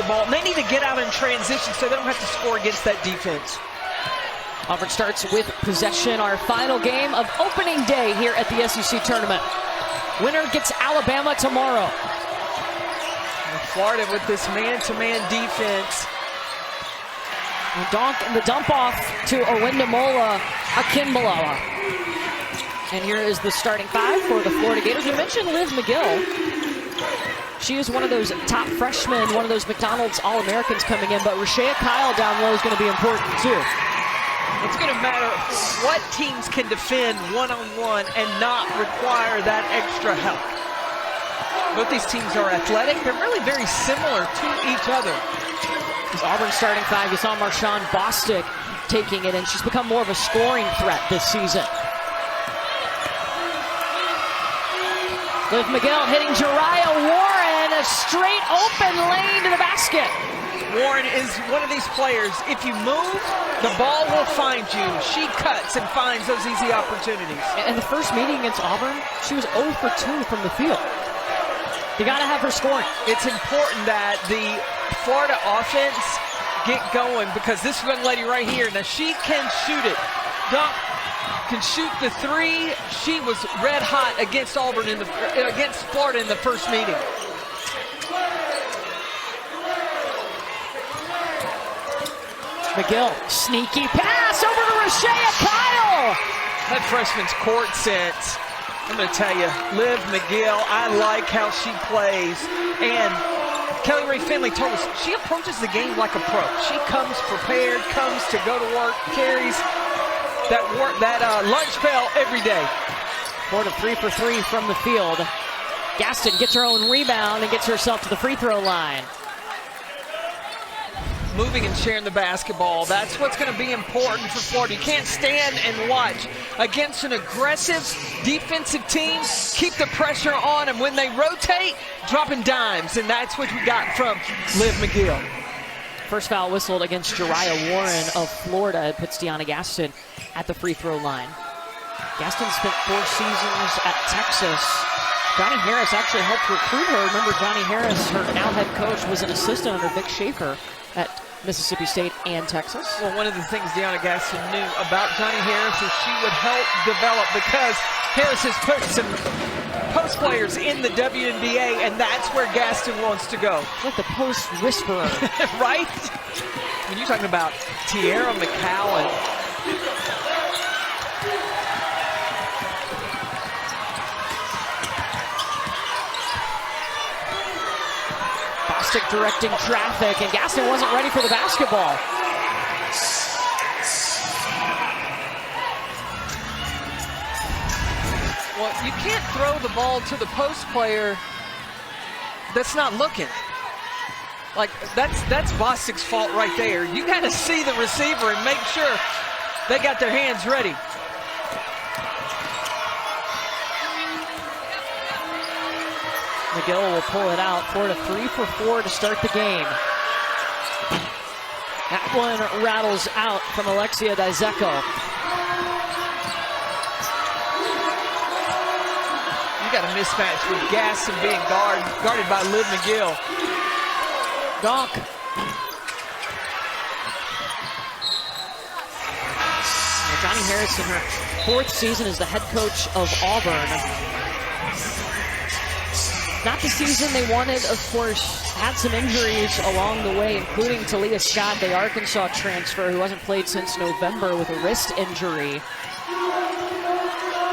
ball, and they need to get out in transition so they don't have to score against that defense. Auburn starts with possession, our final game of opening day here at the SEC tournament. Winner gets Alabama tomorrow. And Florida with this man-to-man defense. The dump off to Owindamola Akinbaloa. And here is the starting five for the Florida Gators. You mentioned Liv McGill. She is one of those top freshmen, one of those McDonald's All-Americans coming in, but Rashea Kyle down low is going to be important too. It's going to matter what teams can defend one-on-one and not require that extra help. Both these teams are athletic. They're really very similar to each other. This Auburn starting five, you saw Marshawn Bostic taking it, and she's become more of a scoring threat this season. Liv McGill hitting Jariah Warren, a straight open lane to the basket. Warren is one of these players, if you move, the ball will find you. She cuts and finds those easy opportunities. And the first meeting against Auburn, she was 0 for 2 from the field. You got to have her scoring. It's important that the Florida offense get going, because this young lady right here, now she can shoot it. Dunk can shoot the three. She was red hot against Auburn against Florida in the first meeting. McGill, sneaky pass over to Rashea Kyle. That freshman's court sense. I'm going to tell you, Liv McGill, I like how she plays. And Kelly Ray Finley told us she approaches the game like a pro. She comes prepared, comes to go to work, carries that lunch bell every day. Florida 3 for 3 from the field. Gaston gets her own rebound and gets herself to the free throw line. Moving and sharing the basketball. That's what's going to be important for Florida. You can't stand and watch against an aggressive defensive team. Keep the pressure on them. When they rotate, dropping dimes. And that's what we got from Liv McGill. First foul whistled against Jariah Warren of Florida. It puts Deanna Gaston at the free throw line. Gaston spent 4 seasons at Texas. Johnny Harris actually helped recruit her. Remember, Johnny Harris, her now head coach, was an assistant under Vic Schaefer at Mississippi State and Texas. Well, one of the things Deanna Gaston knew about Johnny Harris is she would help develop, because Harris has put some post players in the WNBA, and that's where Gaston wants to go. Like the post whisperer. Right? When you're talking about Tierra McCowan. Bostic directing traffic, and Gaston wasn't ready for the basketball. Well, you can't throw the ball to the post player that's not looking. Like, that's Bostic's fault right there. You got to see the receiver and make sure they got their hands ready. McGill will pull it out. Florida 3 for 4 to start the game. That one rattles out from Alexia Dizeko. You got a mismatch with Gaston being guarded by Liv McGill. Donk. Johnny Harris in her 4th season as the head coach of Auburn. Not the season they wanted, of course. Had some injuries along the way, including Talia Scott, the Arkansas transfer, who hasn't played since November with a wrist injury.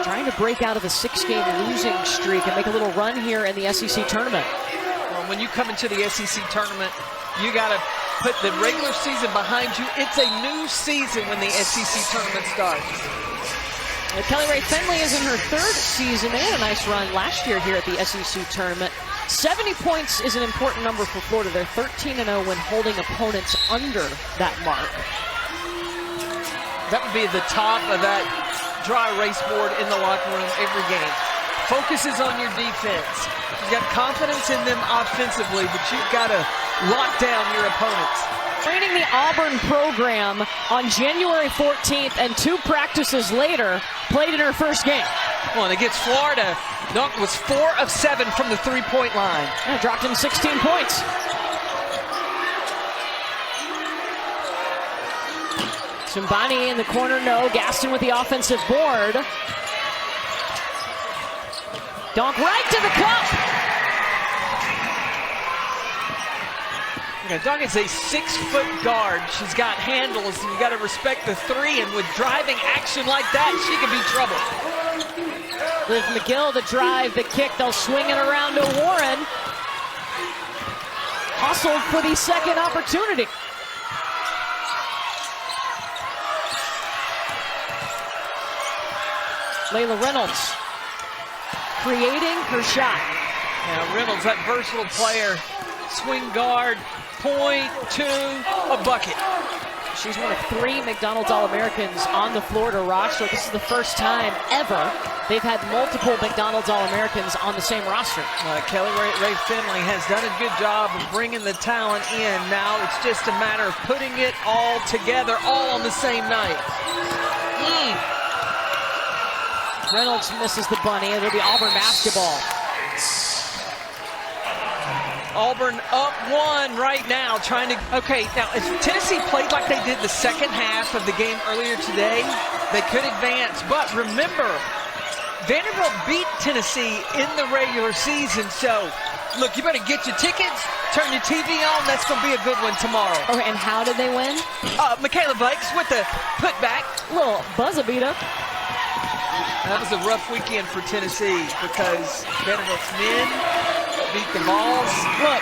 Trying to break out of a 6-game losing streak and make a little run here in the SEC tournament. Well, when you come into the SEC tournament, you got to put the regular season behind you. It's a new season when the SEC tournament starts. Kelly Ray Finley is in her 3rd season. They had a nice run last year here at the SEC tournament. 70 points is an important number for Florida. They're 13-0 when holding opponents under that mark. That would be the top of that dry erase board in the locker room every game. Focuses on your defense. You've got confidence in them offensively, but you've got to lock down your opponents. Training the Auburn program on January 14th, and 2 practices later, played in her first game. Well, and against Florida, Dunk was 4 of 7 from the 3-point line. Yeah, dropped in 16 points. Simbani in the corner, no. Gaston with the offensive board. Donk right to the cup. Donk is a 6-foot guard. She's got handles, and you got to respect the three. And with driving action like that, she can be trouble. Liv McGill, the drive, the kick. They'll swing it around to Warren. Hustled for the second opportunity. Layla Reynolds creating her shot. Now Reynolds, that versatile player, swing guard, point, two, a bucket. She's one of 3 McDonald's All-Americans on the Florida roster. This is the first time ever they've had multiple McDonald's All-Americans on the same roster. Kelly Ray Finley has done a good job of bringing the talent in. Now it's just a matter of putting it all together, all on the same night. Reynolds misses the bunny. It'll be Auburn basketball. Auburn up 1 right now, trying to, okay, now if Tennessee played like they did the second half of the game earlier today, they could advance. But remember, Vanderbilt beat Tennessee in the regular season, so look, you better get your tickets, turn your TV on, that's going to be a good one tomorrow. Okay, and how did they win? Michaela Bakes with the putback. Little buzzer beater. That was a rough weekend for Tennessee because Vanderbilt's men beat the balls. Look,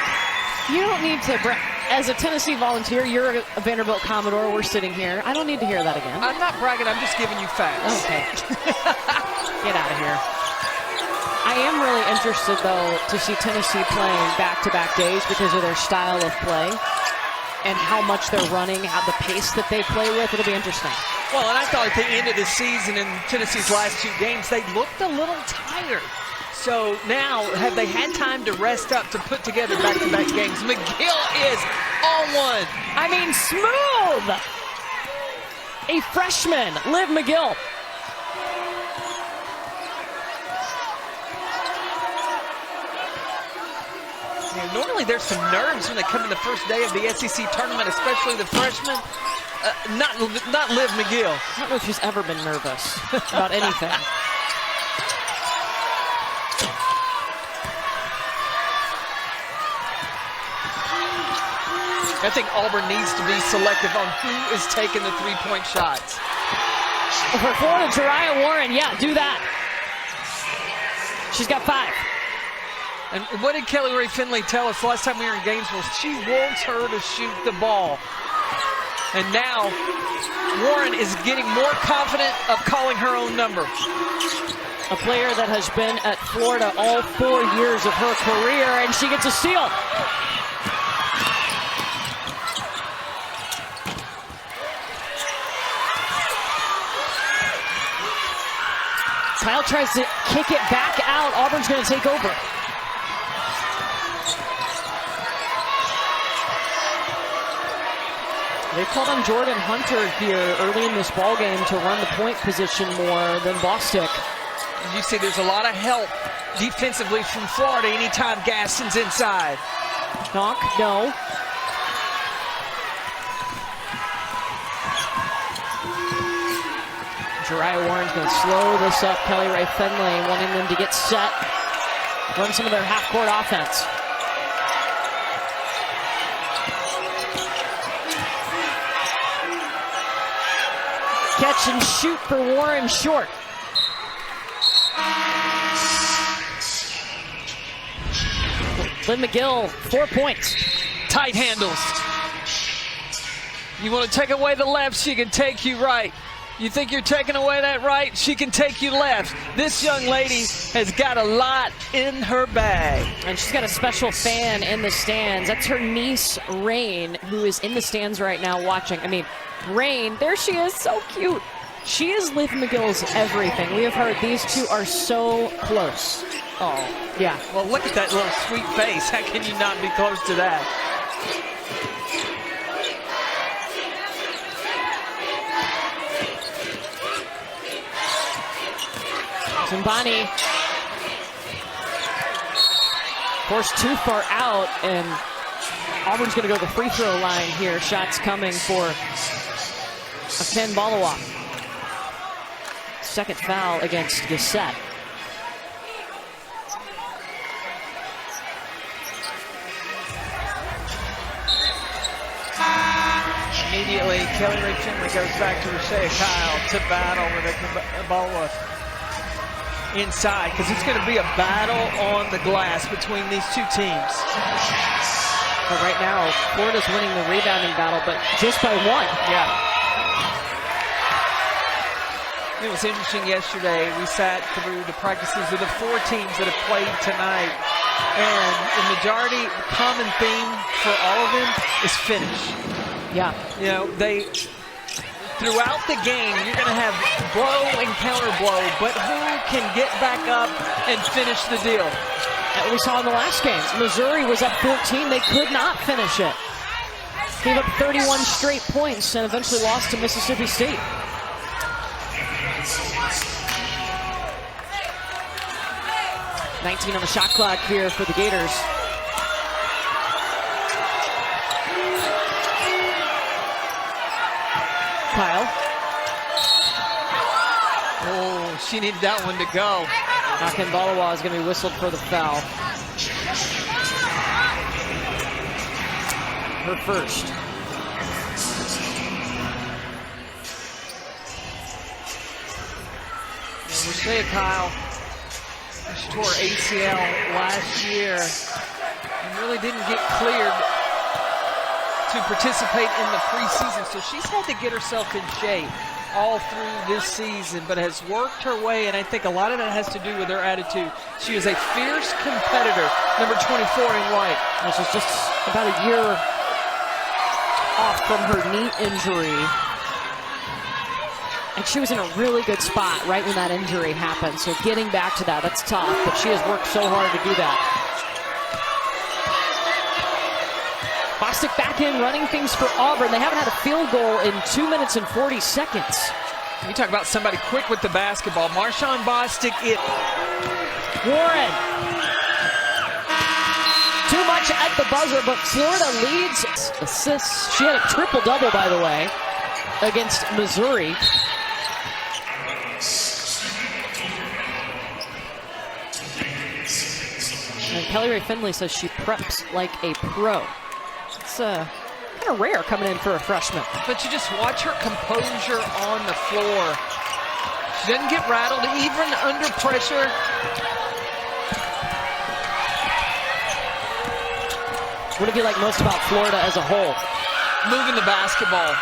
you don't need to, as a Tennessee Volunteer, you're a Vanderbilt Commodore, we're sitting here. I don't need to hear that again. I'm not bragging, I'm just giving you facts. Okay. Get out of here. I am really interested, though, to see Tennessee playing back-to-back days because of their style of play and how much they're running, how the pace that they play with. It'll be interesting. Well, and I thought at the end of the season in Tennessee's last 2 games, they looked a little tired. So now, have they had time to rest up to put together back-to-back games? McGill is on 1. I mean, smooth! A freshman, Liv McGill. Yeah, normally there's some nerves when they come in the first day of the SEC tournament, especially the freshmen. Not Liv McGill. I don't know if she's ever been nervous about anything. I think Auburn needs to be selective on who is taking the 3-point shots. For Florida, Jariah Warren, yeah, do that. She's got 5. And what did Kelly Ray Finley tell us last time we were in Gainesville? She wants her to shoot the ball. And now Warren is getting more confident of calling her own number. A player that has been at Florida all 4 years of her career, and she gets a steal. Kyle tries to kick it back out. Auburn's going to take over. They called on Jordan Hunter here early in this ball game to run the point position more than Bostic. You see there's a lot of help defensively from Florida anytime Gaston's inside. Knock, no. Jariah Warren's going to slow this up. Kelly Ray Finley wanting them to get set, run some of their half-court offense. Catch and shoot for Warren, short. Liv McGill, 4 points. Tight handles. You want to take away the left, she can take you right. You think you're taking away that right, she can take you left. This young lady has got a lot in her bag. And she's got a special fan in the stands. That's her niece, Rain, who is in the stands right now watching. I mean, Rain, there she is, so cute. She is Liv McGill's everything. We have heard these two are so close. Oh, yeah. Well, look at that little sweet face. How can you not be close to that? Simbani forced too far out, and Auburn's going to go to the free throw line here. Shots coming for Ken Balawa. Second foul against Gassett. Immediately, Kelly Ray Finley goes back to Rashea Kyle to battle with Ebola inside, because it's going to be a battle on the glass between these two teams. But right now, Florida's winning the rebounding battle, but just by one. Yeah. It was interesting yesterday. We sat through the practices of the 4 teams that have played tonight, and the majority, common theme for all of them is finish. Yeah. You know, throughout the game, you're going to have blow and counter blow, but who can get back up and finish the deal? And we saw in the last game, Missouri was up 14. They could not finish it. Gave up 31 straight points and eventually lost to Mississippi State. $19 on the shot clock here for the Gators. Kyle. Oh, she needed that one to go. Ken Balawa is going to be whistled for the foul. Her first. Rashea Kyle, she tore ACL last year and really didn't get cleared to participate in the preseason, so she's had to get herself in shape all through this season, but has worked her way, and I think a lot of that has to do with her attitude. She is a fierce competitor, number 24 in white. And she's just about a year off from her knee injury, and she was in a really good spot right when that injury happened, so getting back to that's tough, but she has worked so hard to do that. Bostic back in, running things for Auburn. They haven't had a field goal in 2 minutes and 40 seconds. You talk about somebody quick with the basketball. Marshawn Bostic, Warren. Too much at the buzzer, but Florida leads assists. She had a triple-double, by the way, against Missouri. And Kelly Ray Finley says she preps like a pro. It's kind of rare coming in for a freshman. But you just watch her composure on the floor. She doesn't get rattled even under pressure. What do you like most about Florida as a whole? Moving the basketball.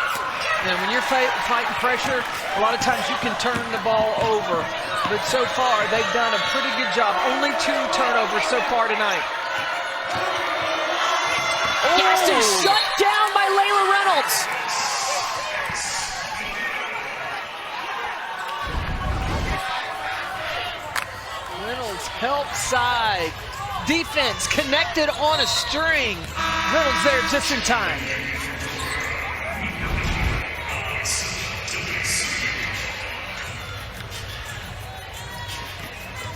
And when you're fighting pressure, a lot of times you can turn the ball over. But so far, they've done a pretty good job. Only 2 turnovers so far tonight. Gaston shut down by Layla Reynolds. Reynolds help side. Defense connected on a string. Reynolds there just in time.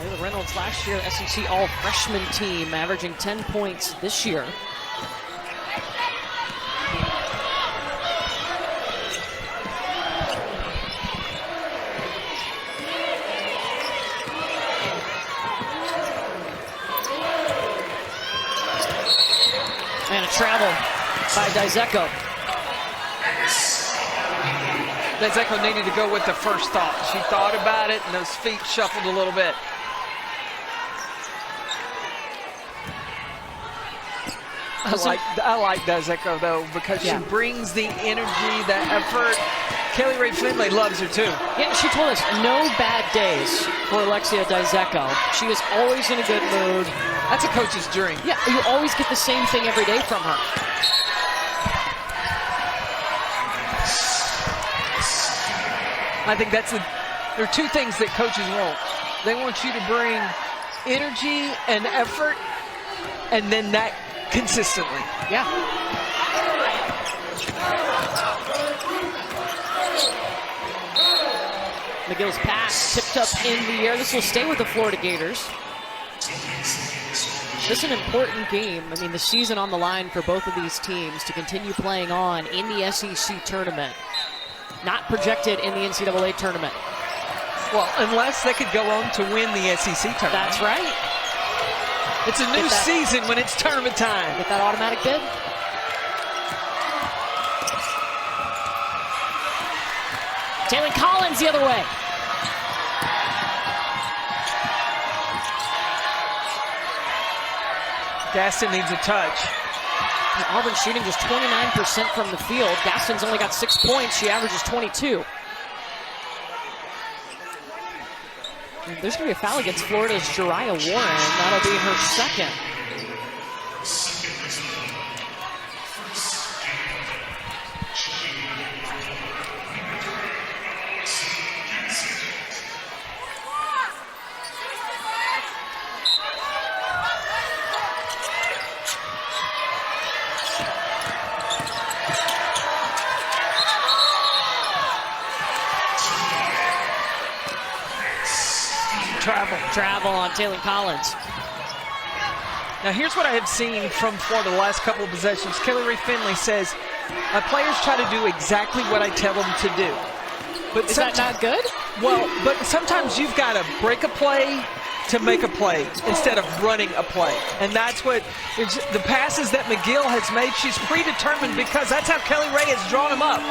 Layla Reynolds last year, SEC all-freshman team, averaging 10 points this year. And a travel by Dizeko. Dizeko needed to go with the first thought. She thought about it, and those feet shuffled a little bit. I like Dizeko, though, because she brings the energy, the effort. Kelly Ray Finley loves her, too. Yeah, she told us no bad days for Alexia Dizeko. She is always in a good mood. That's a coach's dream. Yeah, you always get the same thing every day from her. I think there are 2 things that coaches want. They want you to bring energy and effort, and then that consistently. Yeah. McGill's pass tipped up in the air. This will stay with the Florida Gators. This is an important game. I mean, the season on the line for both of these teams to continue playing on in the SEC tournament. not projected in the NCAA tournament. Well, unless they could go on to win the SEC tournament. That's right. It's a new season when it's tournament time. Get that automatic bid. Jalen Collins the other way. Gaston needs a touch. And Auburn shooting just 29% from the field. Gaston's only got 6 points. She averages 22. And there's going to be a foul against Florida's Jariah Warren. That'll be her second. Travel on Taylor Collins. Now here's what I have seen from Florida the last couple of possessions. Kelly Ray Finley says, my players try to do exactly what I tell them to do. But is that not good? Well, but sometimes you've got to break a play to make a play instead of running a play. And that's what the passes that McGill has made, she's predetermined because that's how Kelly Ray has drawn them up.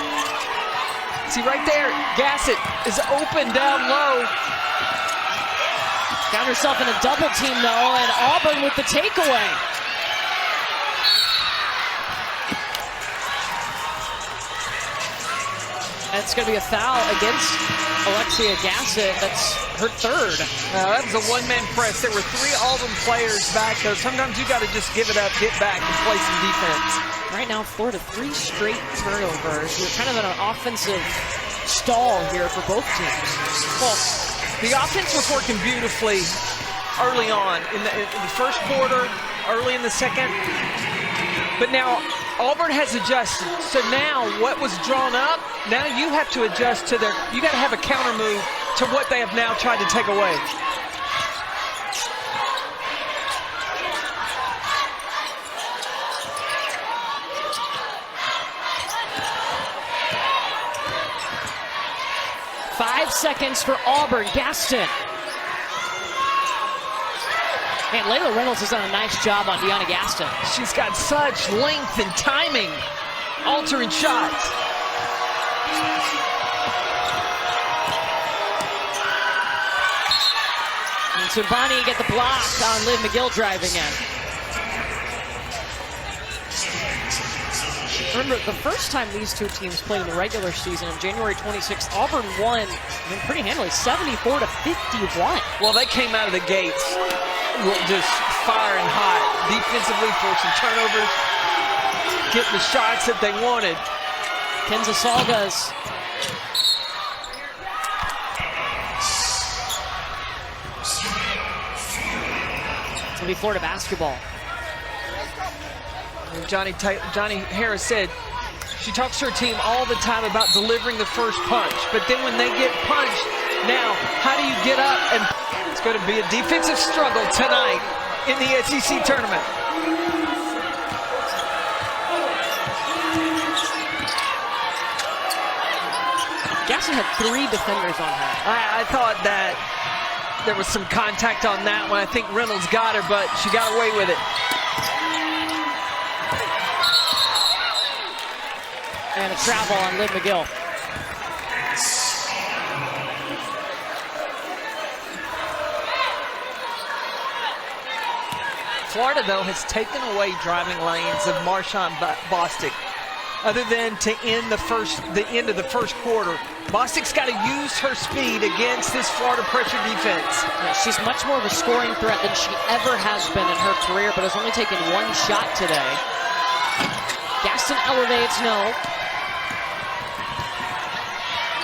See right there, Gassett is open down low. Found herself in a double team, though, and Auburn with the takeaway. That's going to be a foul against Alexia Gassett. That's her third. That was a one-man press. There were 3 Auburn players back there. Sometimes you got to just give it up, get back, and play some defense. Right now, Florida 3 straight turnovers. We're kind of in an offensive stall here for both teams. Well, the offense was working beautifully early on in the first quarter, early in the second. But now Auburn has adjusted. So now what was drawn up, now you have to adjust to you got to have a counter move to what they have now tried to take away. Five seconds for Auburn. Gaston. And Layla Reynolds has done a nice job on Deanna Gaston. She's got such length and timing, altering shots. And Subani get the block on Liv McGill driving in. Remember, the first time these two teams played in the regular season on January 26th, Auburn won pretty handily, 74-51. Well, they came out of the gates just firing hot, defensively forcing turnovers, getting the shots that they wanted. Kenza Salgas. It'll be Florida basketball. Johnny Harris said she talks to her team all the time about delivering the first punch, but then when they get punched, now how do you get up? And it's going to be a defensive struggle tonight in the SEC tournament. Gaston had 3 defenders on her. I thought that there was some contact on that one. I think Reynolds got her, but she got away with it. And a travel on Liv McGill. Florida, though, has taken away driving lanes of Marshawn Bostic. Other than to end the end of the first quarter, Bostic's got to use her speed against this Florida pressure defense. Yeah, she's much more of a scoring threat than she ever has been in her career, but has only taken 1 shot today. Gaston elevates, no.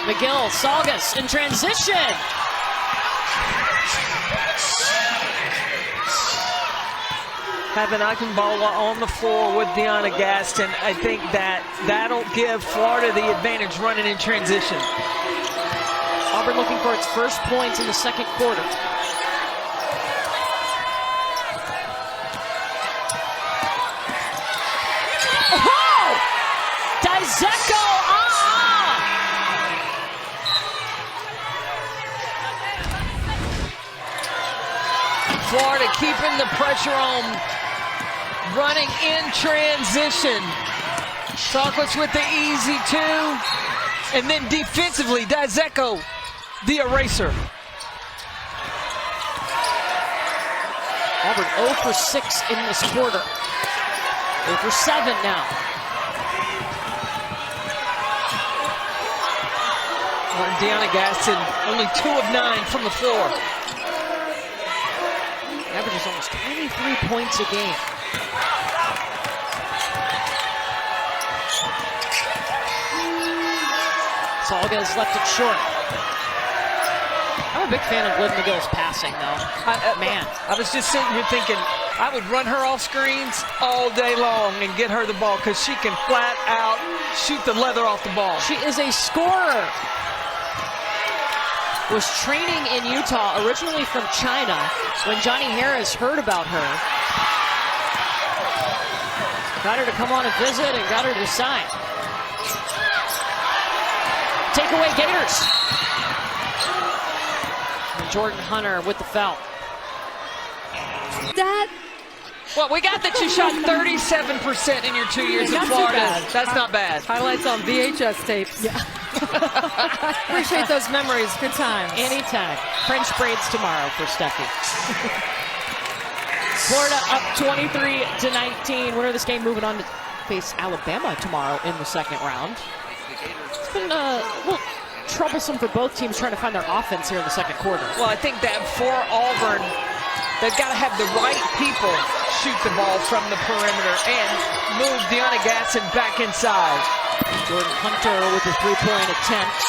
McGill, Salgas in transition. Having Akinbala on the floor with Deanna Gaston, I think that'll give Florida the advantage running in transition. Auburn looking for its first points in the second quarter. Oh! Dizeko, keeping the pressure on, running in transition. Salkowitz with the easy two. And then defensively, Dizeko, the eraser. Auburn 0 for 6 in this quarter. 0 for 7 now. Deanna Gaston, only 2 of 9 from the floor. Averages almost 23 points a game. Salgas left it short. I'm a big fan of Liv McGill's passing, though. I was just sitting here thinking, I would run her off screens all day long and get her the ball because she can flat out shoot the leather off the ball. She is a scorer. Was training in Utah, originally from China. When Johnny Harris heard about her, got her to come on a visit and got her to sign. Takeaway Gators. And Jordan Hunter with the foul. Well, we got that you shot 37% in your 2 years in Florida. That's not bad. Highlights on VHS tapes. Yeah. Appreciate those memories. Good times. Anytime. French braids tomorrow for Steffi. Florida up 23-19. Winner of this game moving on to face Alabama tomorrow in the second round. It's been a little troublesome for both teams trying to find their offense here in the second quarter. Well, I think that for Auburn, they've got to have the right people shoot the ball from the perimeter and move Deanna Gaston back inside. Jordan Hunter with a three-point attempt.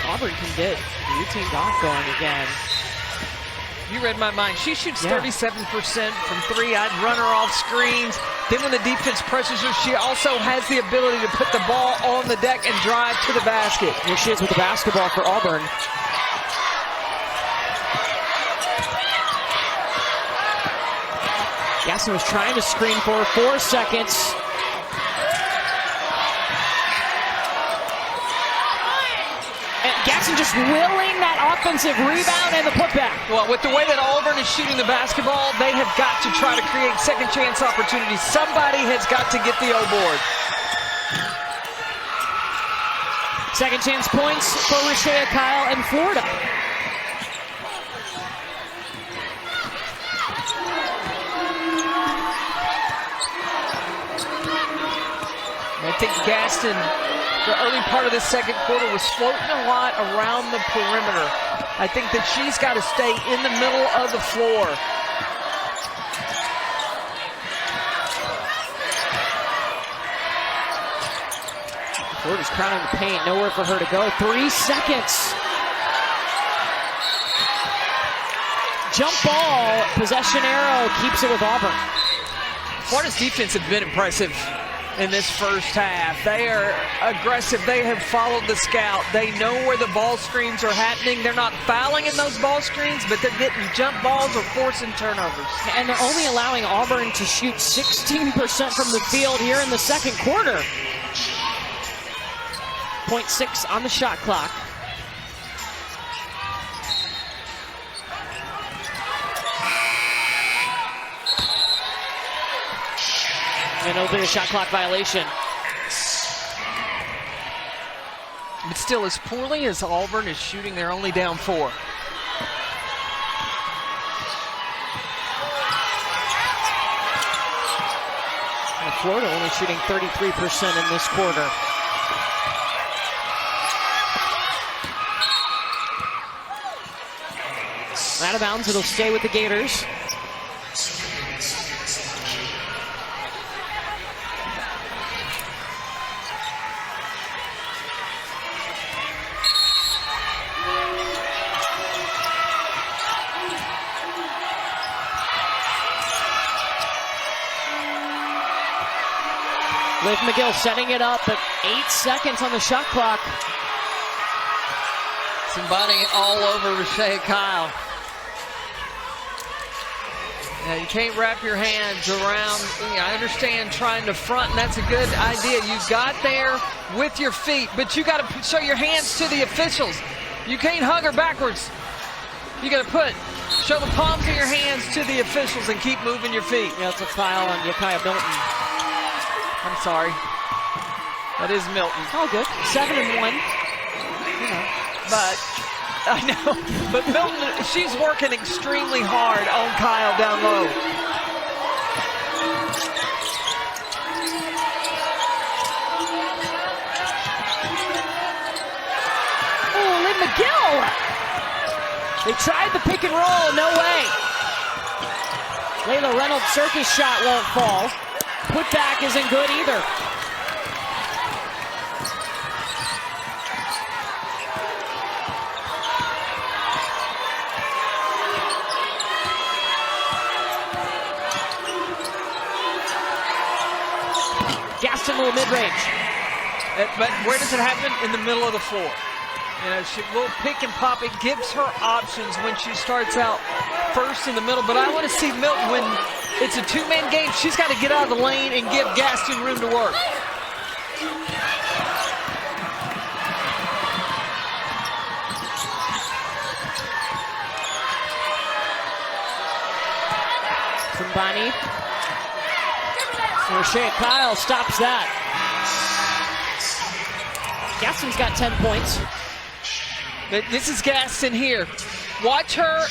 Auburn can get the routine off going again. You read my mind. She shoots 37% from 3. I'd run her off screens. Then when the defense pressures her, she also has the ability to put the ball on the deck and drive to the basket. Here she is with the basketball for Auburn. Gaston was trying to screen for her. 4 seconds. Gaston just willing that offensive rebound and the putback. Well, with the way that Auburn is shooting the basketball, they have got to try to create second chance opportunities. Somebody has got to get the O board. Second chance points for Rashea Kyle and Florida. I think Gaston, the early part of this second quarter, was floating a lot around the perimeter. I think that she's got to stay in the middle of the floor. Florida's crowding the paint, nowhere for her to go. 3 seconds. Jump ball, possession arrow, keeps it with Auburn. Florida's defense has been impressive in this first half. They are aggressive. They have followed the scout. They know where the ball screens are happening. They're not fouling in those ball screens, but they're getting jump balls or forcing turnovers. And they're only allowing Auburn to shoot 16% from the field here in the second quarter. 0.6 on the shot clock. And it'll be a shot clock violation. But still, as poorly as Auburn is shooting, they're only down 4. And Florida only shooting 33% in this quarter. Out of bounds, it'll stay with the Gators. Liv McGill setting it up, but 8 seconds on the shot clock. Somebody all over Rashea Kyle. Yeah, you can't wrap your hands around. I understand trying to front, and that's a good idea. You got there with your feet, but you got to show your hands to the officials. You can't hug her backwards. You got to show the palms of your hands to the officials and keep moving your feet. Yeah, it's a foul on Yakaya Milton. I'm sorry. That is Milton. All good. 7-1. You know. But I know, but Milton, she's working extremely hard on Kyle down low. Oh, Liv McGill! They tried the pick and roll, no way. Layla Reynolds' circus shot won't fall. Put back isn't good either. Gaston little mid-range. But where does it happen? In the middle of the floor. You know, she will pick and pop. It gives her options when she starts out first in the middle. But I want to see Milton, when it's a two-man game, she's got to get out of the lane and give Gaston room to work. Kumbani. Roche Kyle stops that. Gaston's got 10 points. This is Gaston here. Watch her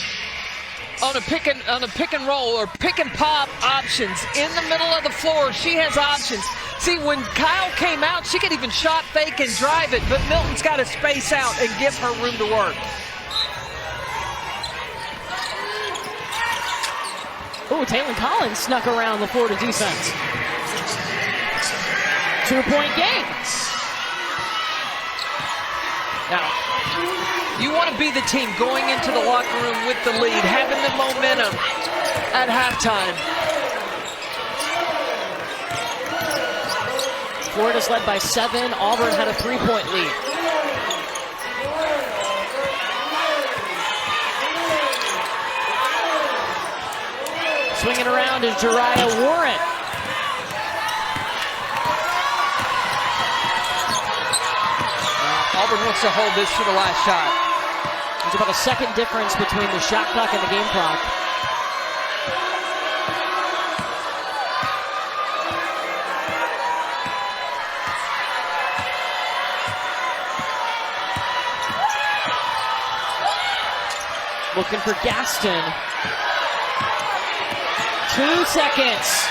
on a pick and roll or pick and pop options in the middle of the floor. She has options. See, when Kyle came out, she could even shot fake and drive it, but Milton's got to space out and give her room to work. Ooh, Taylor Collins snuck around the Florida defense. 2-point game. Now, you want to be the team going into the locker room with the lead, having the momentum at halftime. Florida's led by 7. Auburn had a 3-point lead. Swinging around is Jariah Warren. Auburn wants to hold this for the last shot. There's about a second difference between the shot clock and the game clock. Looking for Gaston. 2 seconds.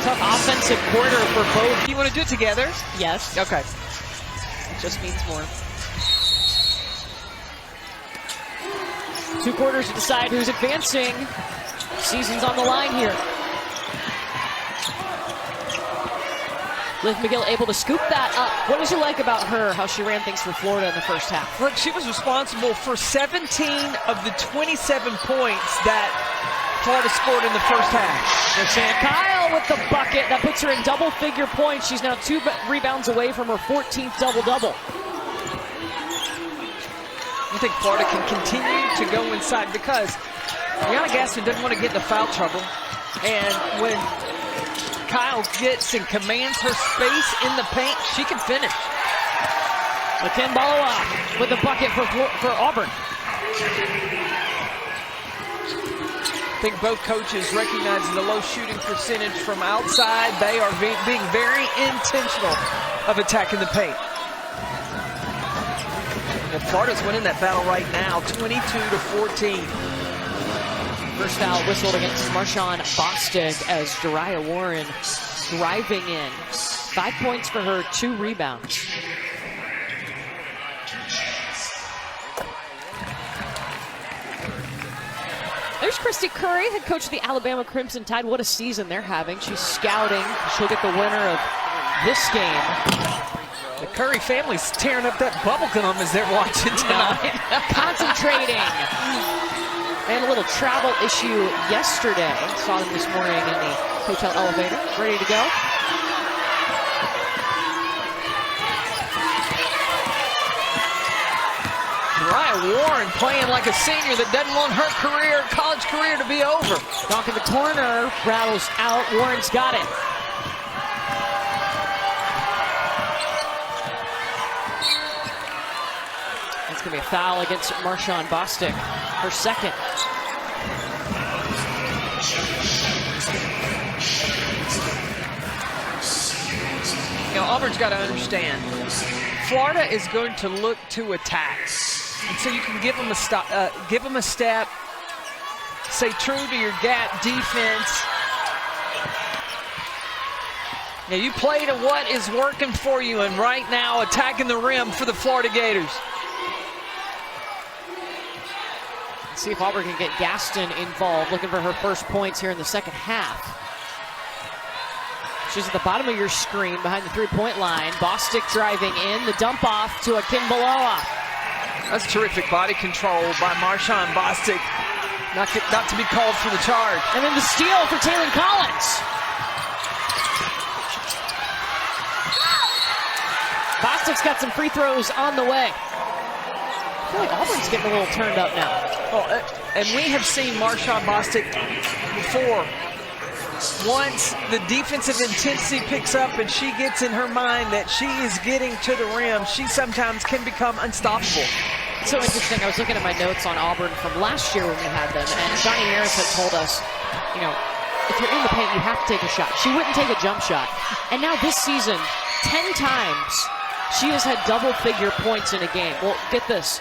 Tough offensive quarter for both. You want to do it together? Yes. Okay. It just means more. 2 quarters to decide who's advancing. Season's on the line here. Liv McGill able to scoop that up. What did you like about her, how she ran things for Florida in the first half? Look, she was responsible for 17 of the 27 points that Florida scored in the first half. Rosanna Kyle with the bucket. That puts her in double-figure points. She's now 2 rebounds away from her 14th double-double. I think Florida can continue to go inside because Brianna Gaston doesn't want to get into foul trouble. And when Kyle gets and commands her space in the paint, she can finish. McKen Balawa with the bucket for Auburn. I think both coaches recognize the low shooting percentage from outside. They are being very intentional of attacking the paint. And Florida's winning that battle right now, 22-14. First foul whistled against Marshawn Bostic as Jariah Warren driving in. 5 points for her, 2 rebounds. There's Christy Curry, head coach of the Alabama Crimson Tide. What a season they're having. She's scouting. She'll get the winner of this game. The Curry family's tearing up that bubble gum as they're watching tonight. Concentrating. They had a little travel issue yesterday. Saw them this morning in the hotel elevator, ready to go. Uriah Warren playing like a senior that doesn't want her college career to be over. Donkey the corner rattles out. Warren's got it. It's going to be a foul against Marshawn Bostic, her second. You know, Auburn's got to understand, Florida is going to look to attack. And so you can give them a step, stay true to your gap defense. Now you play to what is working for you, and right now attacking the rim for the Florida Gators. Let's see if Auburn can get Gaston involved, looking for her first points here in the second half. She's at the bottom of your screen behind the three-point line. Bostic driving in, the dump off to Akinbaloa. That's terrific body control by Marshawn Bostic. Not to be called for the charge. And then the steal for Taylor Collins. Bostic's got some free throws on the way. I feel like Auburn's getting a little turned up now. Oh, and we have seen Marshawn Bostic before. Once the defensive intensity picks up and she gets in her mind that she is getting to the rim, she sometimes can become unstoppable. It's so interesting. I was looking at my notes on Auburn from last year when we had them, and Johnny Harris had told us, you know, if you're in the paint, you have to take a shot. She wouldn't take a jump shot. And now this season, 10 times, she has had double-figure points in a game. Well, get this.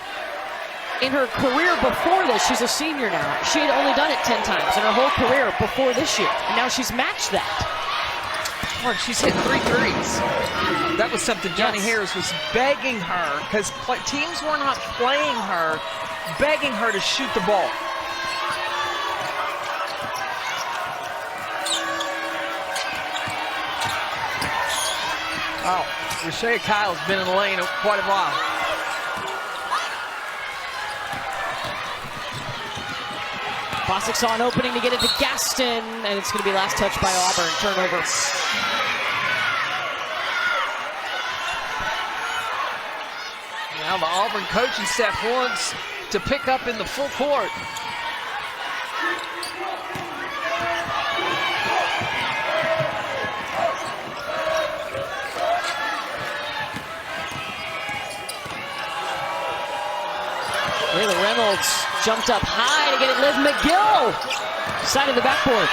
In her career before this, she's a senior now. She had only done it 10 times in her whole career before this year. And now she's matched that. Well, she's hit 3 threes. That was something Johnny Harris was begging her, because teams were not playing her, begging her to shoot the ball. Oh, Rashea Kyle's been in the lane quite a while. Bostic saw an opening to get it to Gaston, and it's going to be last touch by Auburn. Turnover. Now the Auburn coaching staff wants to pick up in the full court. Layla Reynolds jumped up high to get it. Liv McGill, side of the backboard.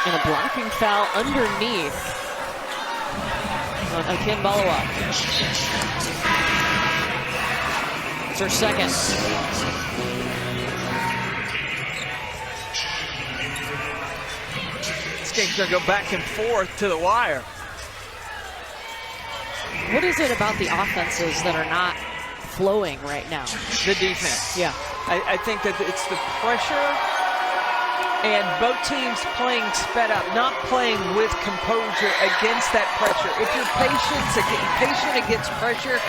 And a blocking foul underneath on Akinbaloa. It's her second. This game's going to go back and forth to the wire. What is it about the offenses that are not flowing right now? The defense. Yeah. I think that it's the pressure and both teams playing sped up, not playing with composure against that pressure. If you're patient against pressure,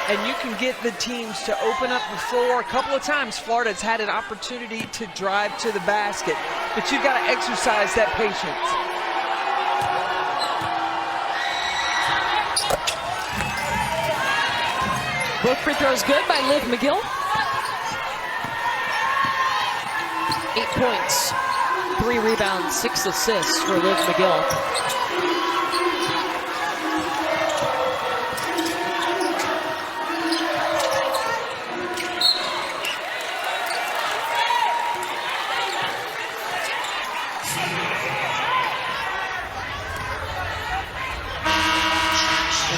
and you can get the teams to open up the floor. A couple of times Florida's had an opportunity to drive to the basket, but you've got to exercise that patience. Both free throws good by Liv McGill. 8 points, 3 rebounds, 6 assists for Liv McGill.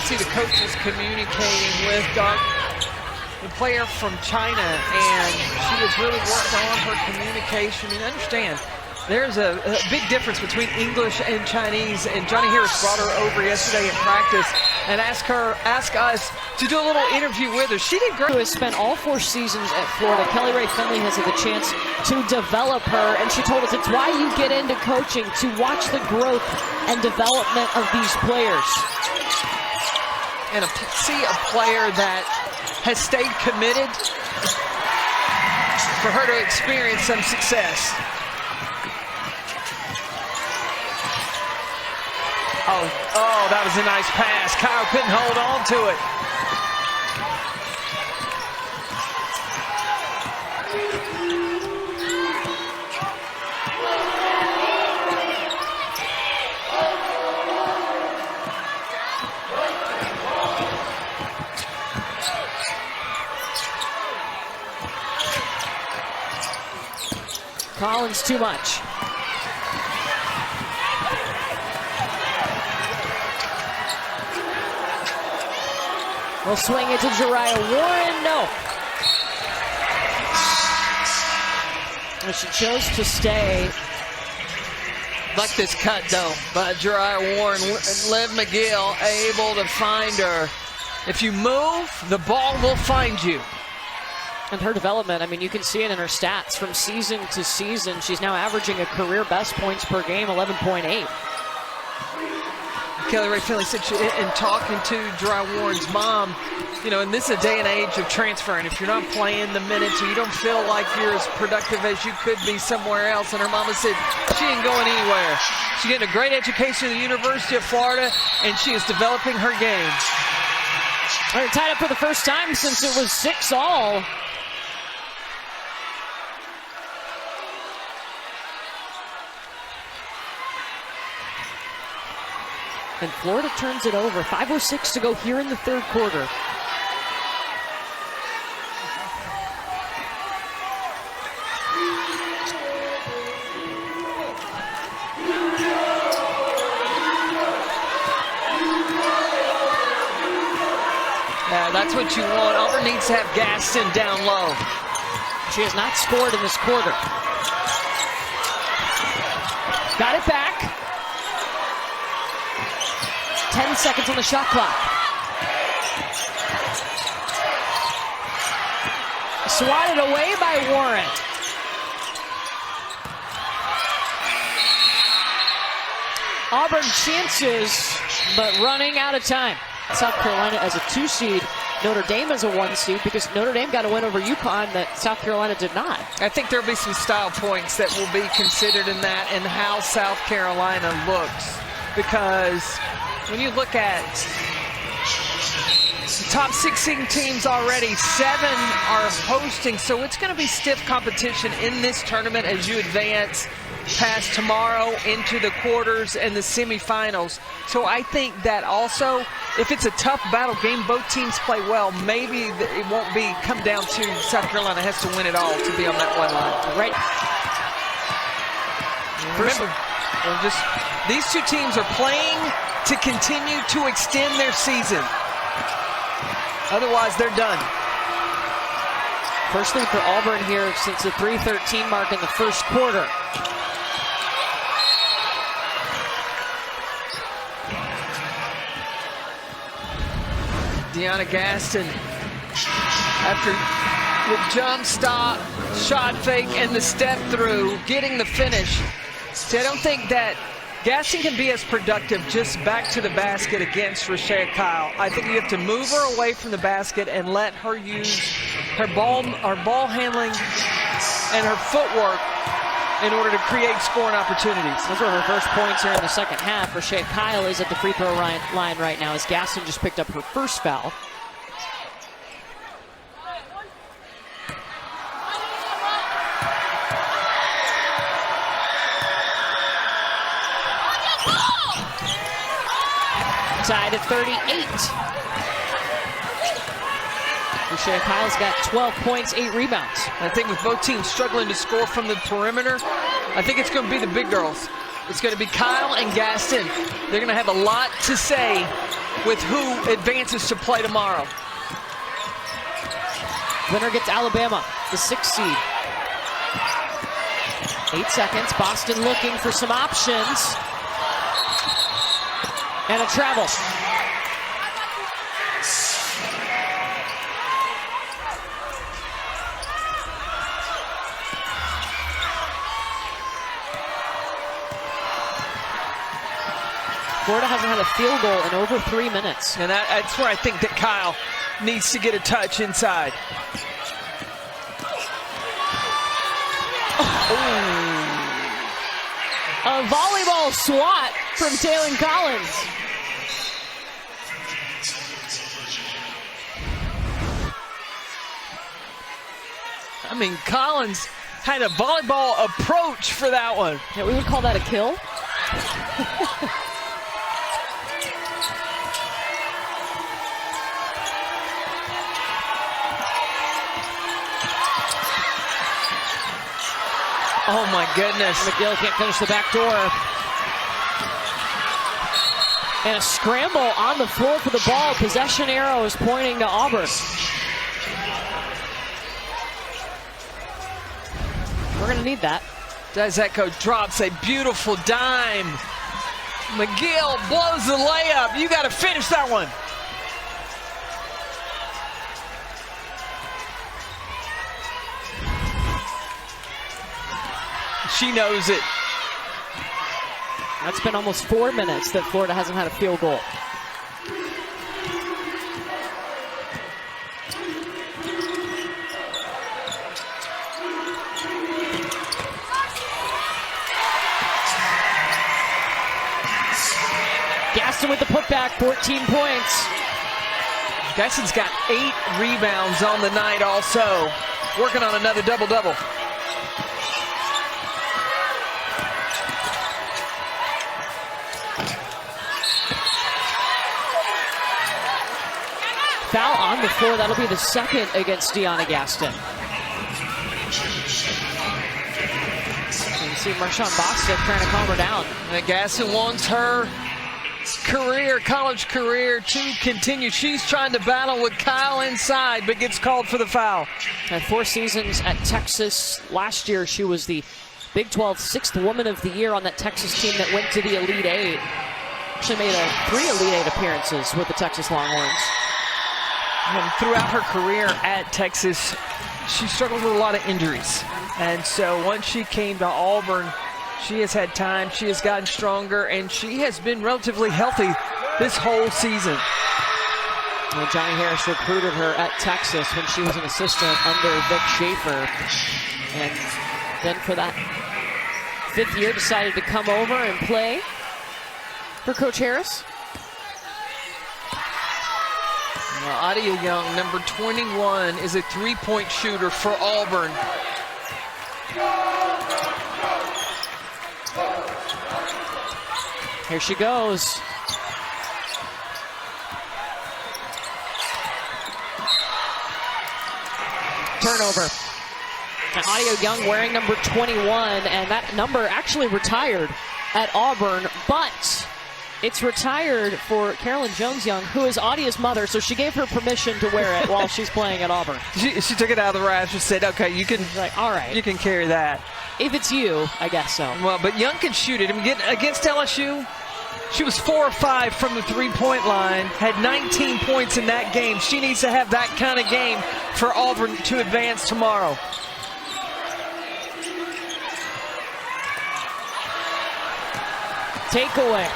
See the coaches communicating with the player from China, and she has really worked on her communication. And understand, there's a big difference between English and Chinese, and Johnny Harris brought her over yesterday in practice and asked us to do a little interview with her. She did great. Who has spent all 4 seasons at Florida. Kelly Rae Finley has had the chance to develop her, and she told us it's why you get into coaching, to watch the growth and development of these players. and see a player that has stayed committed, for her to experience some success. Oh, that was a nice pass. Kyle couldn't hold on to it. Collins too much. We'll swing it to Jariah Warren. No. And she chose to stay. Like this cut, though, by Jariah Warren. Liv McGill able to find her. If you move, the ball will find you. And her development, I mean, you can see it in her stats from season to season. She's now averaging a career best points per game, 11.8. Kelly Ray Finley said in talking to Jariah Warren's mom, you know, and this is a day and age of transferring. If you're not playing the minutes or you don't feel like you're as productive as you could be somewhere else, and her mama said she ain't going anywhere. She's getting a great education at the University of Florida, and she is developing her game. All right, tied up for the first time since it was 6-all. And Florida turns it over. 5:06 to go here in the third quarter. Yeah, that's what you want. Auburn needs to have Gaston down low. She has not scored in this quarter. Got it back. 10 seconds on the shot clock. Swatted away by Warren. Auburn chances, but running out of time. South Carolina as a 2 seed, Notre Dame as a 1 seed, because Notre Dame got a win over UConn that South Carolina did not. I think there'll be some style points that will be considered in that and how South Carolina looks, because when you look at the top 16 teams already, 7 are hosting, so it's going to be stiff competition in this tournament as you advance past tomorrow into the quarters and the semifinals. So I think that also, if it's a tough battle game, both teams play well, maybe it won't be come down to South Carolina has to win it all to be on that one line. Right. Remember, these two teams are playing to continue to extend their season. Otherwise, they're done. First thing for Auburn here since the 3:13 mark in the first quarter. Deanna Gaston, after the jump stop, shot fake, and the step through, getting the finish. See, I don't think that Gaston can be as productive just back to the basket against Rashea Kyle. I think you have to move her away from the basket and let her use her ball handling and her footwork in order to create scoring opportunities. Those were her first points here in the second half. Rashea Kyle is at the free throw line right now as Gaston just picked up her first foul. Tied at 38. Rashea Kyle's got 12 points, 8 rebounds. I think with both teams struggling to score from the perimeter, I think it's going to be the big girls. It's going to be Kyle and Gaston. They're going to have a lot to say with who advances to play tomorrow. Winner gets Alabama, the 6th seed. 8 seconds. Boston looking for some options. And a travel. Florida hasn't had a field goal in over 3 minutes. And that's where I think that Kyle needs to get a touch inside. A volleyball swat from Taylor Collins. I mean, Collins had a volleyball approach for that one. Yeah, we would call that a kill. Oh my goodness. McGill can't finish the back door. And a scramble on the floor for the ball. Possession arrow is pointing to Auburn. We're going to need that. Dezeko drops a beautiful dime. McGill blows the layup. You got to finish that one. She knows it. That's been almost 4 minutes that Florida hasn't had a field goal. Gaston with the putback, 14 points. Gaston's got 8 rebounds on the night also. Working on another double-double. Foul on the floor. That'll be the second against Deanna Gaston. You see Marshawn Bostic trying to calm her down. And Gaston wants her college career to continue. She's trying to battle with Kyle inside, but gets called for the foul. Had 4 seasons at Texas. Last year, she was the Big 12 6th Woman of the Year on that Texas team that went to the Elite Eight. She made 3 Elite Eight appearances with the Texas Longhorns. And throughout her career at Texas, she struggled with a lot of injuries. And so once she came to Auburn, she has had time, she has gotten stronger, and she has been relatively healthy this whole season. Well, Johnny Harris recruited her at Texas when she was an assistant under Vic Schaefer. And then for that 5th year, decided to come over and play for Coach Harris. Now, Adia Young, number 21, is a 3-point shooter for Auburn. Here she goes. Turnover. And Adia Young wearing number 21, and that number actually retired at Auburn, but it's retired for Carolyn Jones-Young, who is Adia's mother, so she gave her permission to wear it while she's playing at Auburn. She took it out of the rash and said, okay, you can, like, all right, you can carry that. If it's you, I guess so. Well, but Young can shoot it. I mean, against LSU, she was 4 or 5 from the 3-point line, had 19 points in that game. She needs to have that kind of game for Auburn to advance tomorrow. Takeaway.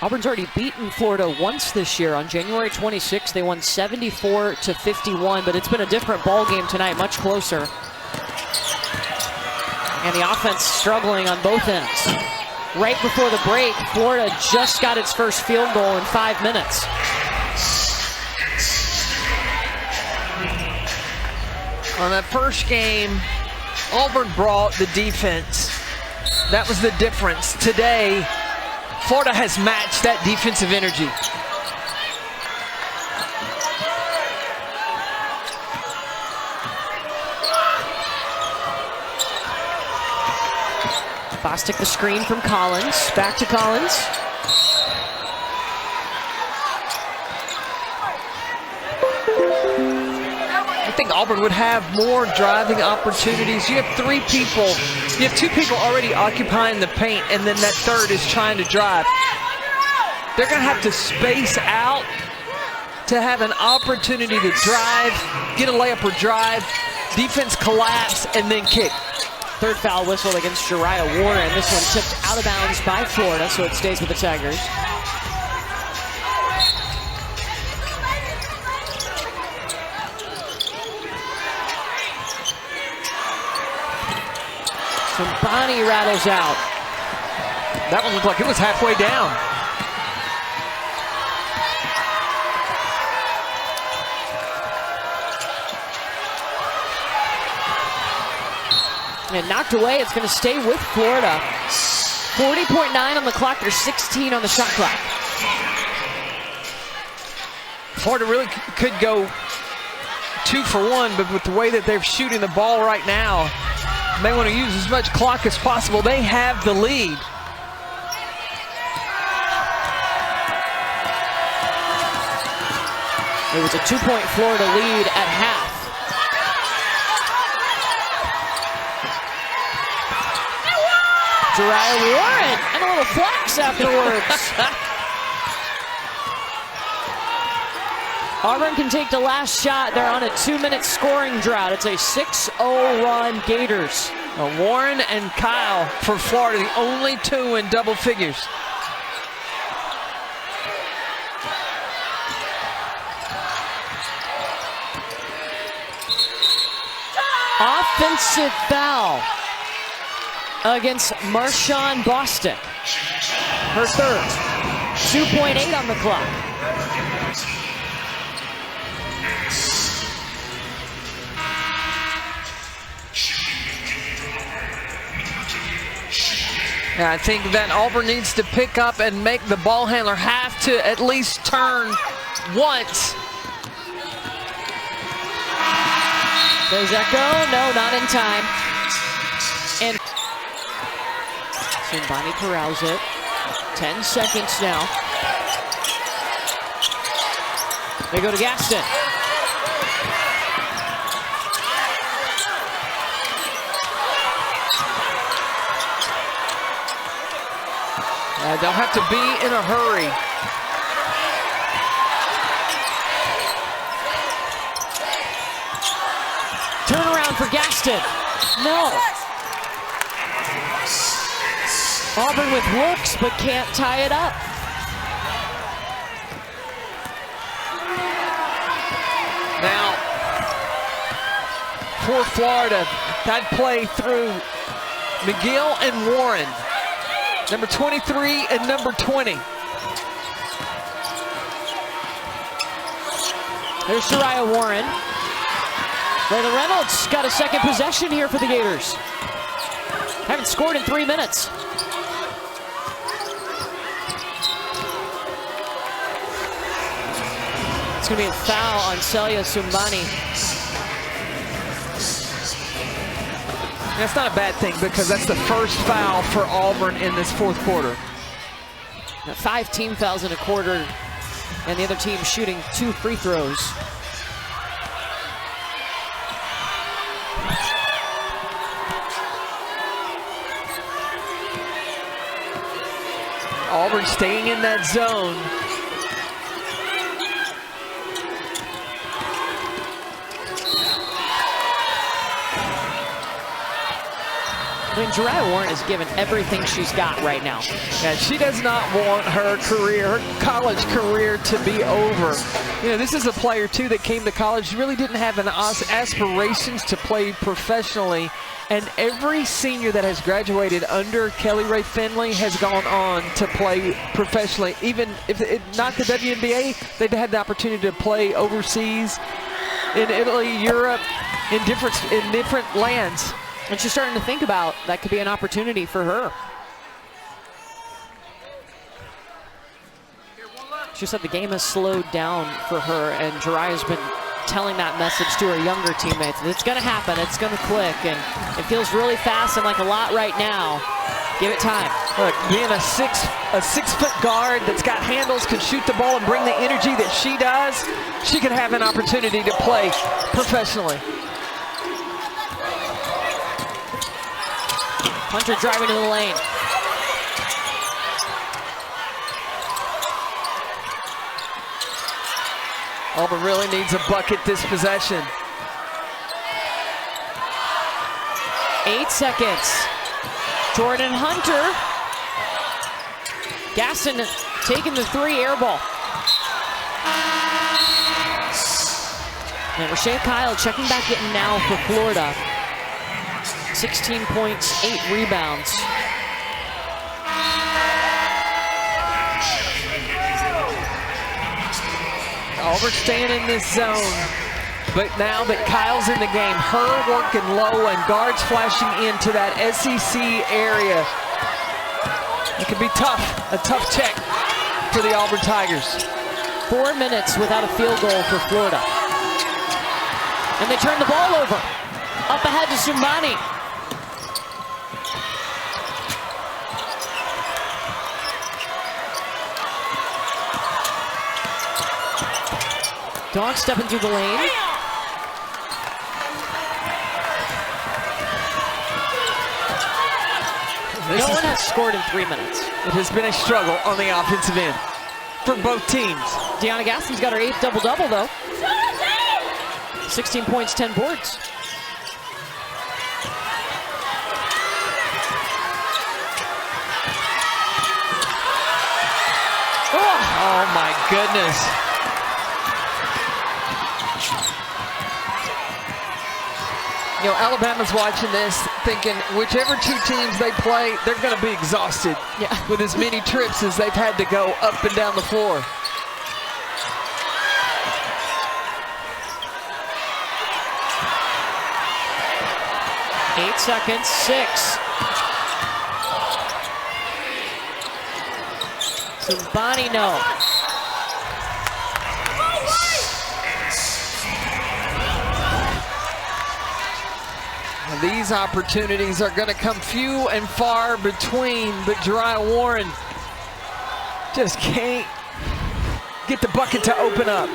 Auburn's already beaten Florida once this year. On January 26th, they won 74-51, but it's been a different ball game tonight, much closer. And the offense struggling on both ends. Right before the break, Florida just got its first field goal in 5 minutes. On that first game, Auburn brought the defense. That was the difference. Today, Florida has matched that defensive energy. Bostic the screen from Collins. Back to Collins. I think Auburn would have more driving opportunities. You have 3 people. You have 2 people already occupying the paint, and then that third is trying to drive. They're going to have to space out to have an opportunity to drive, get a layup or drive, defense collapse, and then kick. Third foul whistle against Jariah Warren. This one tipped out of bounds by Florida, so it stays with the Tigers. Bonnie rattles out. That one looked like it was halfway down. And knocked away. It's going to stay with Florida. 40.9 on the clock. There's 16 on the shot clock. Florida really could go 2 for 1, but with the way that they're shooting the ball right now, they want to use as much clock as possible. They have the lead. It was a 2-point Florida lead at half. Jariah Warren and a little flex afterwards. Auburn can take the last shot. They're on a 2-minute scoring drought. It's a 6-0 run Gators. Warren and Kyle for Florida, the only 2 in double figures. Offensive foul against Marshawn Boston. Her third. 2.8 on the clock. Yeah, I think that Auburn needs to pick up and make the ball handler have to at least turn once. Does that go? No, not in time. And Bonnie corrals it. 10 seconds now. They go to Gaston. They'll have to be in a hurry. Turnaround for Gaston. No. Auburn with looks, but can't tie it up. Now, for Florida, that play through McGill and Warren. Number 23 and number 20. There's Jariah Warren. Layla Reynolds got a second possession here for the Gators. Haven't scored in 3 minutes. It's going to be a foul on Celia Sumbani. That's not a bad thing because that's the first foul for Auburn in this fourth quarter. 5 team fouls in a quarter, and the other team shooting 2 free throws. Auburn staying in that zone. I mean, Jariah Warren is given everything she's got right now. Yeah, she does not want her career, her college career, to be over. You know, this is a player, too, that came to college. She really didn't have aspirations to play professionally. And every senior that has graduated under Kelly Ray Finley has gone on to play professionally. Even if not the WNBA, they've had the opportunity to play overseas, in Italy, Europe, in different lands. And she's starting to think about that could be an opportunity for her. She said the game has slowed down for her, and Jariah's been telling that message to her younger teammates. It's going to happen. It's going to click, and it feels really fast and like a lot right now. Give it time. Look, being a 6-foot guard that's got handles, can shoot the ball and bring the energy that she does, she could have an opportunity to play professionally. Hunter driving to the lane. Auburn really needs a bucket this possession. 8 seconds. Jordan Hunter. Gaston taking the 3, air ball. And Rashay Kyle checking back in now for Florida. 16 points, 8 rebounds. Auburn staying in this zone, but now that Kyle's in the game, her working low and guards flashing into that SEC area. It could be tough, a tough check for the Auburn Tigers. 4 minutes without a field goal for Florida. And they turn the ball over. Up ahead to Sumbani. Dog stepping through the lane. No one has scored in 3 minutes. It has been a struggle on the offensive end for both teams. Deanna Gaston's got her 8th double-double, though. 16 points, 10 boards. Oh my goodness. You know, Alabama's watching this thinking whichever 2 teams they play, they're going to be exhausted with as many trips as they've had to go up and down the floor. Eight seconds, 6. Sumbani, no. And these opportunities are going to come few and far between, but Jeriah Warren just can't get the bucket to open up.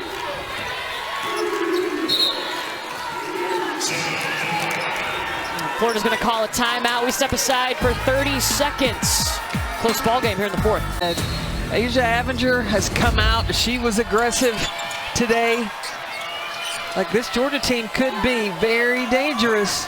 Florida's going to call a timeout. We step aside for 30 seconds. Close ball game here in the 4th. And Asia Avenger has come out. She was aggressive today. Like, this Georgia team could be very dangerous.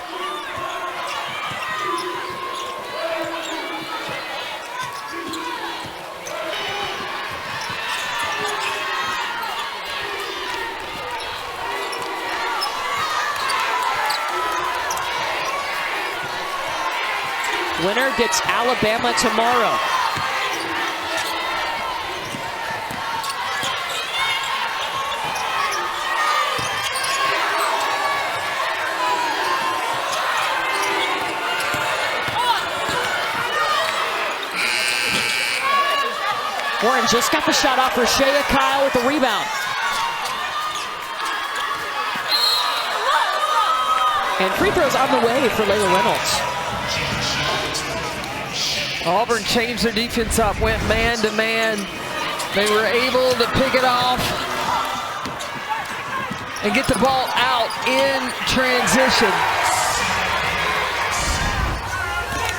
Winner gets Alabama tomorrow. Warren just got the shot off. Rashay Kyle with the rebound. And free throws on the way for Layla Reynolds. Auburn changed their defense up, went man to man. They were able to pick it off and get the ball out in transition.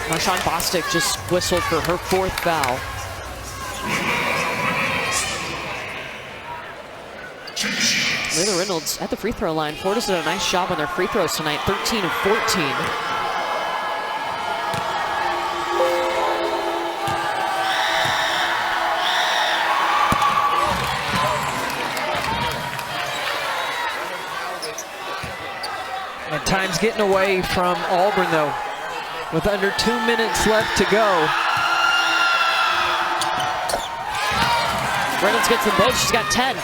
Marshawn Bostic just whistled for her 4th foul. Layla Reynolds at the free throw line. Florida's done a nice job on their free throws tonight, 13 of 14. And time's getting away from Auburn, though, with under 2 minutes left to go. Reynolds gets them both. She's got 10.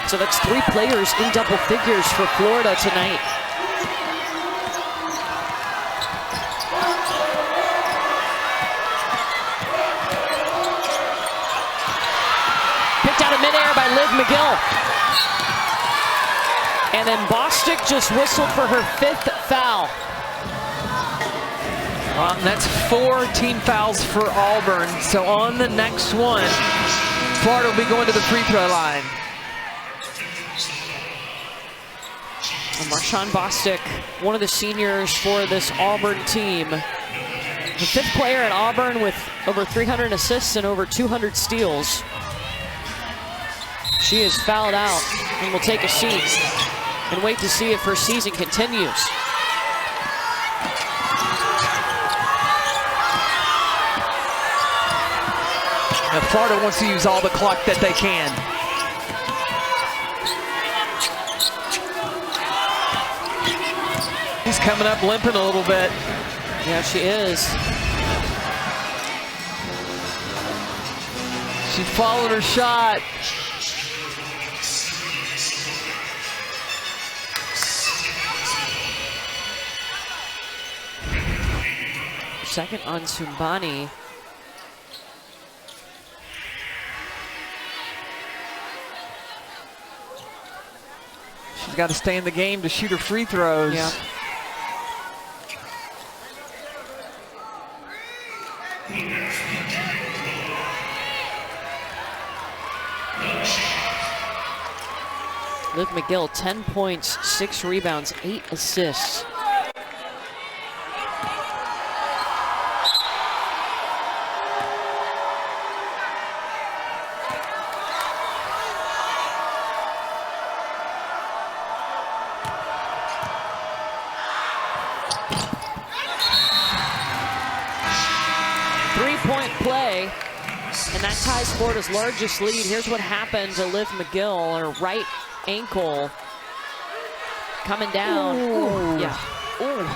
So that's 3 players in double figures for Florida tonight. Picked out of midair by Liv McGill. And then Bostic just whistled for her 5th foul. And that's 4 team fouls for Auburn. So on the next one, Florida will be going to the free throw line. And Marshawn Bostic, one of the seniors for this Auburn team. The 5th player at Auburn with over 300 assists and over 200 steals. She is fouled out and will take a seat and wait to see if her season continues. Now Florida wants to use all the clock that they can. He's coming up limping a little bit. Yeah, she is. She followed her shot. Second on Sumbani. She's got to stay in the game to shoot her free throws. Yeah. Liv McGill, 10 points, 6 rebounds, 8 assists. Three-point play, and that ties Florida's largest lead. Here's what happened to Liv McGill, her right ankle coming down. Ooh. Yeah. Ooh.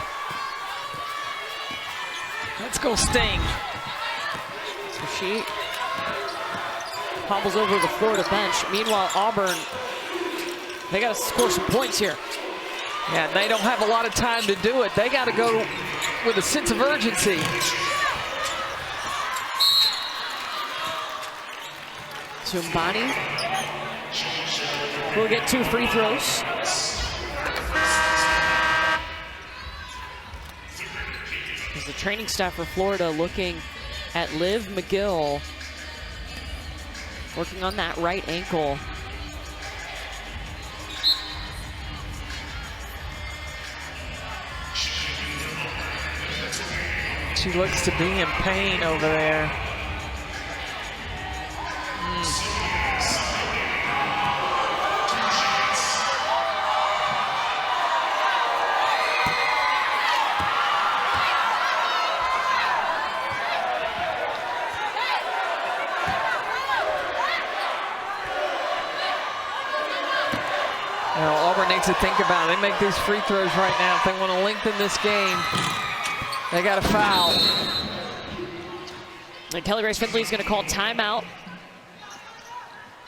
Let's go sting. So she hobbles over to the Florida bench. Meanwhile, Auburn, they got to score some points here. Yeah, they don't have a lot of time to do it. They got to go with a sense of urgency. Sumbani will get 2 free throws. As the training staff for Florida looking at Liv McGill, working on that right ankle. She looks to be in pain over there. Now Auburn needs to think about it. They make these free throws right now. If they want to lengthen this game, they got a foul. And Kelly Grace Findlay is going to call timeout.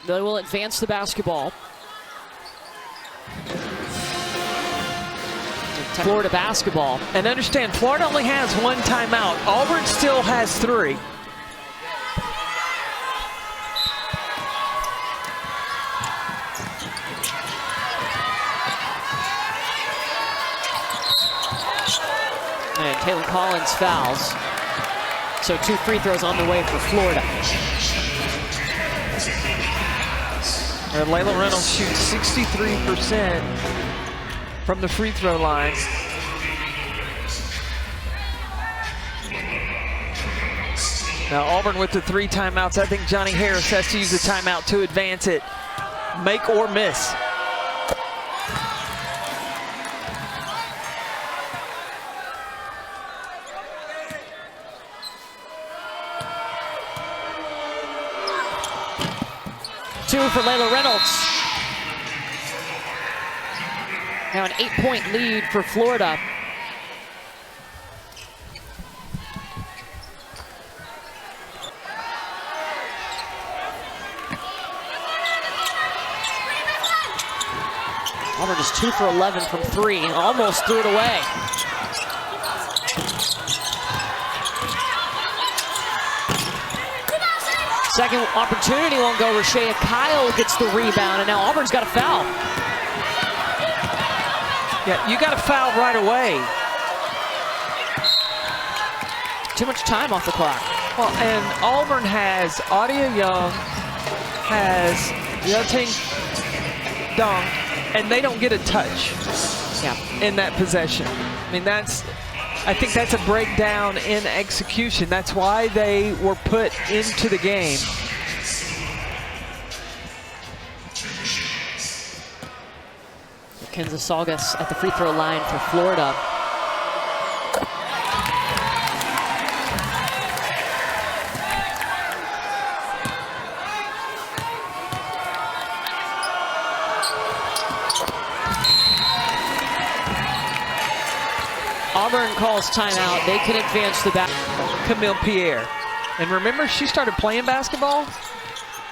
They will advance the basketball. Florida basketball. And understand, Florida only has 1 timeout. Auburn still has 3. And Taylor Collins fouls. So 2 free throws on the way for Florida. And Layla Reynolds shoots 63% from the free throw line. Now Auburn with the 3 timeouts. I think Johnny Harris has to use a timeout to advance it. Make or miss. Two for Layla Reynolds. Now an 8-point lead for Florida. Auburn is 2 for 11 from 3 and almost threw it away. Second opportunity won't go. Rashea Kyle gets the rebound, and now Auburn's got a foul. Yeah, you got a foul right away. Too much time off the clock. Well, and Auburn has Adia Young, has Yating Dong, and they don't get a touch in that possession. I mean, I think that's a breakdown in execution. That's why they were put into the game. Kansas-Saugus at the free throw line for Florida. Auburn calls timeout. They can advance the back. Camille Pierre. And remember, she started playing basketball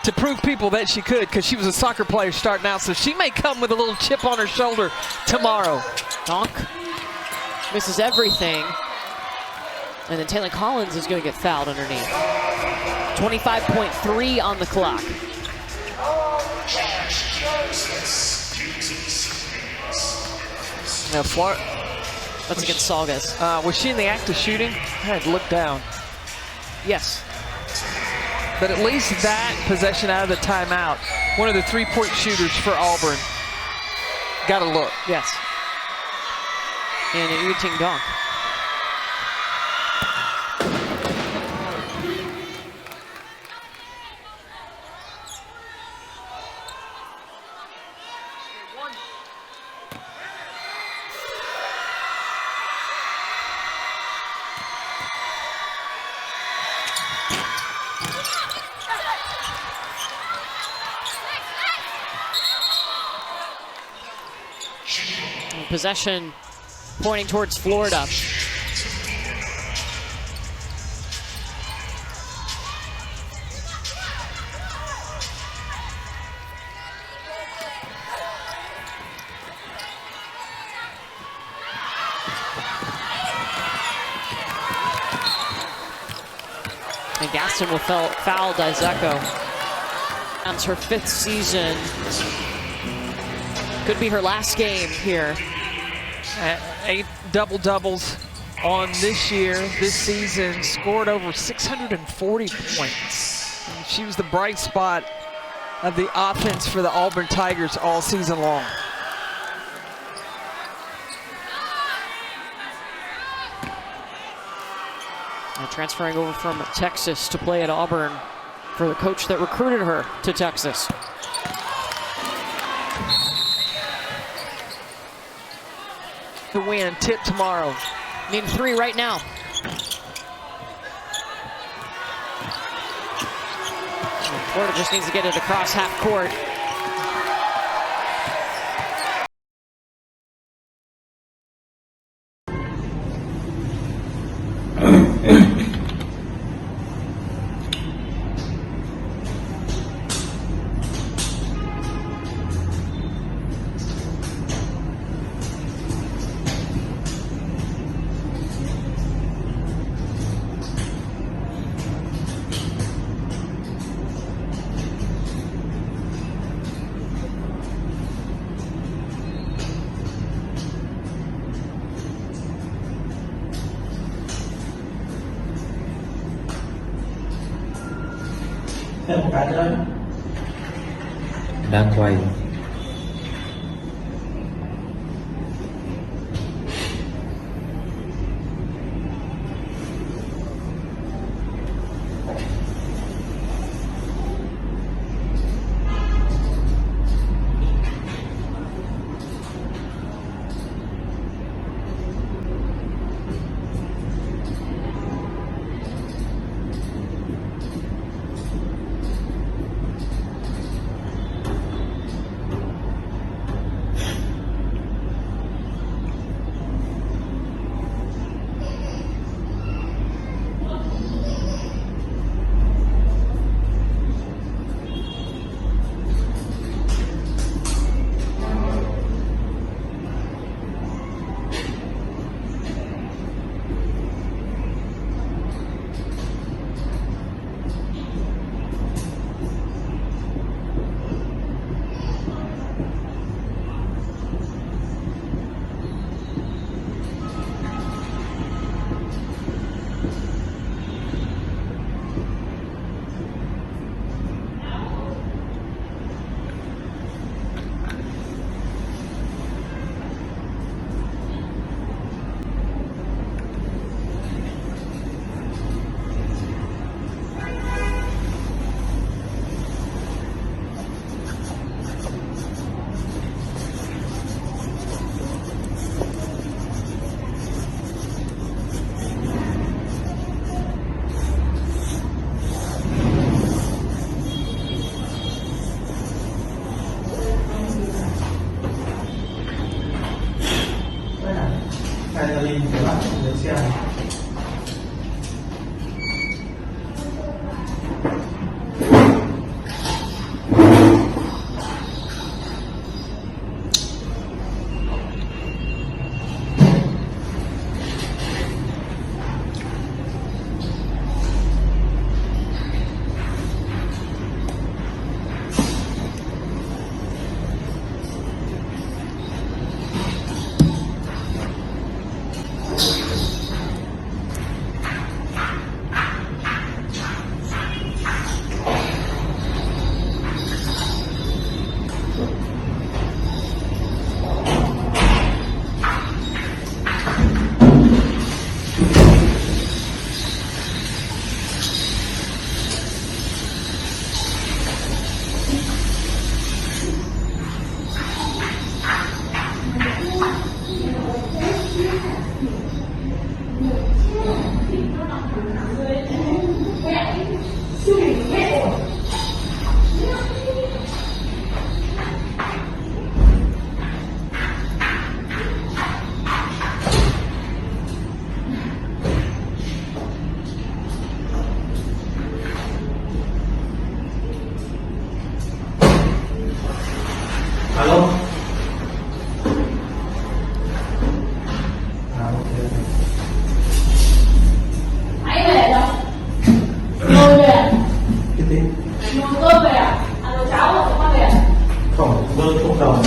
to prove people that she could, because she was a soccer player starting out, so she may come with a little chip on her shoulder tomorrow. Donk misses everything. And then Taylor Collins is going to get fouled underneath. 25.3 on the clock. Now, That's against Saugus. was she in the act of shooting? I had to look down. Yes. But at least that possession out of the timeout, one of the three-point shooters for Auburn. Got to look. Yes. And an Yuting dunk. Possession pointing towards Florida. And Gaston will foul Dizeko. That's her 5th season. Could be her last game here. 8 double-doubles on this season, scored over 640 points. And she was the bright spot of the offense for the Auburn Tigers all season long. And transferring over from Texas to play at Auburn for the coach that recruited her to Texas. To win, tip tomorrow. Need 3 right now. Florida just needs to get it across half court. Đang quay. đi trở lại lấy xe. Alo. Ok. Anh về đâu? Ngồi về. Cái gì? Ngồi cơm về à? Ăn đồ cháo không con về? Không, bơ không đồng.